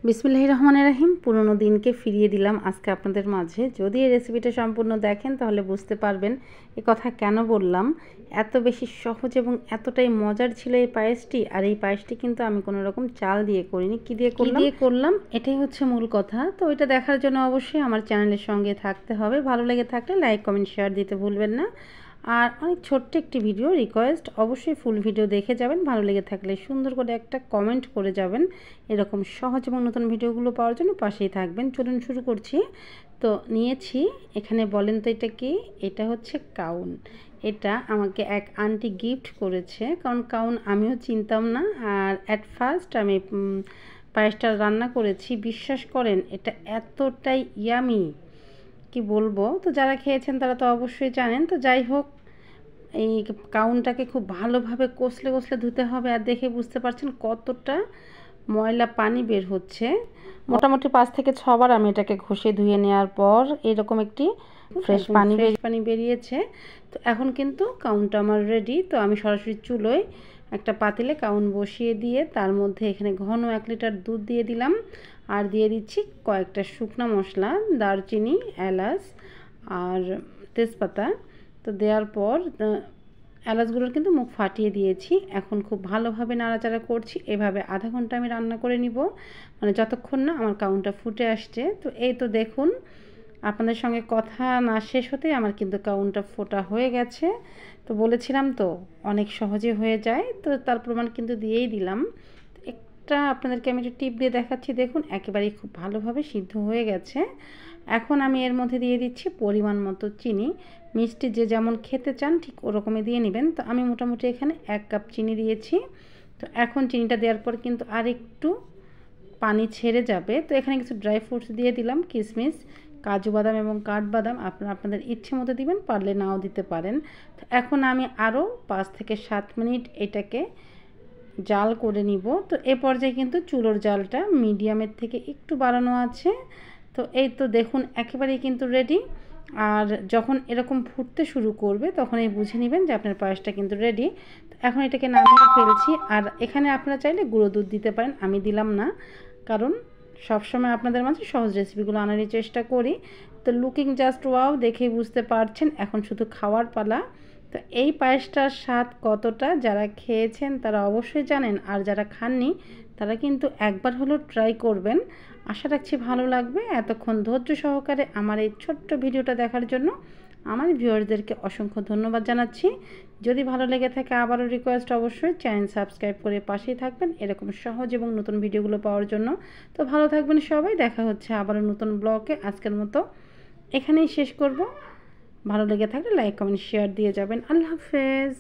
বিসমিল্লাহির রহমানির রহিম। পুরনো দিনকে ফিরিয়ে দিলাম আজকে আপনাদের মাঝে। যদি এই রেসিপিটা সম্পূর্ণ দেখেন তাহলে বুঝতে পারবেন এই কথা কেন বললাম। এত বেশি সহজ এবং এতটাই মজার ছিল এই পায়েসটি। আর এই পায়েসটি কিন্তু আমি কোনো রকম চাল দিয়ে করিনি। কি দিয়ে করলাম এটাই হচ্ছে মূল কথা। তো এটা দেখার জন্য অবশ্যই আমার চ্যানেলের সঙ্গে থাকতে হবে। ভালো লেগে থাকলে লাইক কমেন্ট শেয়ার দিতে ভুলবেন না। আর অনেক ছোট্ট একটি ভিডিও রিকোয়েস্ট, অবশ্যই ফুল ভিডিও দেখে যাবেন। ভালো লেগে থাকলে সুন্দর করে একটা কমেন্ট করে যাবেন। এরকম সহজ এবং নতুন ভিডিওগুলো পাওয়ার জন্য পাশেই থাকবেন। চলুন শুরু করছি। তো নিয়েছি এখানে, বলেন তো এটা কি? এটা হচ্ছে কাউন। এটা আমাকে এক আন্টি গিফট করেছে, কারণ কাউন আমিও চিনতাম না। আর অ্যাট ফার্স্ট আমি পায়েসটা রান্না করেছি, বিশ্বাস করেন এটা এতটাই ইয়ামি কি বলবো। তো যারা খেয়েছেন তারা তো অবশ্যই জানেন। তো যাই হোক, এই কাউনটাকে খুব ভালোভাবে কষলে কষলে ধুতে হবে। আর দেখে বুঝতে পারছেন কতটা ময়লা পানি বের হচ্ছে। মোটামুটি 5 থেকে 6 বার আমি এটাকে ঘষে ধুয়ে নেওয়ার পর এরকম একটি ফ্রেশ পানি বেরিয়েছে। তো এখন কিন্তু কাউনটা আমার রেডি। তো আমি সরাসরি চুলোয় একটা পাতিলে কাউন বসিয়ে দিয়ে তার মধ্যে এখানে ঘন 1 লিটার দুধ দিয়ে দিলাম। আর দিয়ে দিচ্ছি কয়েকটা শুকনা মশলা, দারচিনি, এলাচ আর তেজপাতা। তো দেওয়ার পর এলাচগুলোর কিন্তু মুখ ফাটিয়ে দিয়েছি। এখন খুব ভালোভাবে নাড়াচাড়া করছি। এভাবে আধা ঘন্টা আমি রান্না করে নিব, মানে যতক্ষণ না আমার কাউনটা ফুটে আসছে। তো এই তো দেখুন, আপনাদের সঙ্গে কথা না শেষ হতেই আমার কিন্তু কাউনটা ফোটা হয়ে গেছে। তো বলেছিলাম তো অনেক সহজে হয়ে যায়, তো তার প্রমাণ কিন্তু দিয়েই দিলাম। একটা আপনাদেরকে আমি একটু টিপ দিয়ে দেখাচ্ছি। দেখুন একেবারেই খুব ভালোভাবে সিদ্ধ হয়ে গেছে। এখন আমি এর মধ্যে দিয়ে দিচ্ছি পরিমাণ মতো চিনি। মিষ্টি যে যেমন খেতে চান ঠিক ওরকমই দিয়ে নেবেন। তো আমি মোটামুটি এখানে 1 কাপ চিনি দিয়েছি। তো এখন চিনিটা দেওয়ার পর কিন্তু আর একটু পানি ছেড়ে যাবে। তো এখানে কিছু ড্রাই ফ্রুটস দিয়ে দিলাম, কিশমিশ, কাজু বাদাম এবং কাঠবাদাম। আপনারা আপনাদের ইচ্ছে মতো দিবেন, পারলে নাও দিতে পারেন। তো এখন আমি আরও 5 থেকে 7 মিনিট এটাকে জাল করে নিব। তো এ পর্যায়ে কিন্তু চুলোর জালটা মিডিয়ামের থেকে একটু বাড়ানো আছে। তো এই তো দেখুন একেবারেই কিন্তু রেডি। আর যখন এরকম ফুটতে শুরু করবে তখনই বুঝে নেবেন যে আপনার পায়েসটা কিন্তু রেডি। তো এখন এটাকে নামিয়ে ফেলছি। আর এখানে আপনারা চাইলে গুঁড়ো দুধ দিতে পারেন, আমি দিলাম না, কারণ সবসময় আপনাদের মাঝে সহজ রেসিপিগুলো আনারই চেষ্টা করি। তো লুকিং জাস্ট ওয়াও, দেখেই বুঝতে পারছেন এখন শুধু খাওয়ার পালা। তো এই পায়েসটার স্বাদ কতটা যারা খেয়েছেন তারা অবশ্যই জানেন, আর যারা খাননি তারা কিন্তু একবার হলেও ট্রাই করবেন। আশা রাখছি ভালো লাগবে। এতক্ষণ ধৈর্য সহকারে আমার এই ছোট্ট ভিডিওটা দেখার জন্য আমার ভিউয়ারদেরকে অসংখ্য ধন্যবাদ জানাচ্ছি। যদি ভালো লেগে থাকে আবারও রিকোয়েস্ট, অবশ্যই চ্যানেল সাবস্ক্রাইব করে পাশেই থাকবেন এরকম সহজ এবং নতুন ভিডিওগুলো পাওয়ার জন্য। তো ভালো থাকবেন সবাই, দেখা হচ্ছে আবারও নতুন ব্লগে। আজকের মতো এখানেই শেষ করব। ভালো লেগে থাকলে লাইক কমেন্ট শেয়ার দিয়ে যাবেন। আল্লাহ হাফেজ।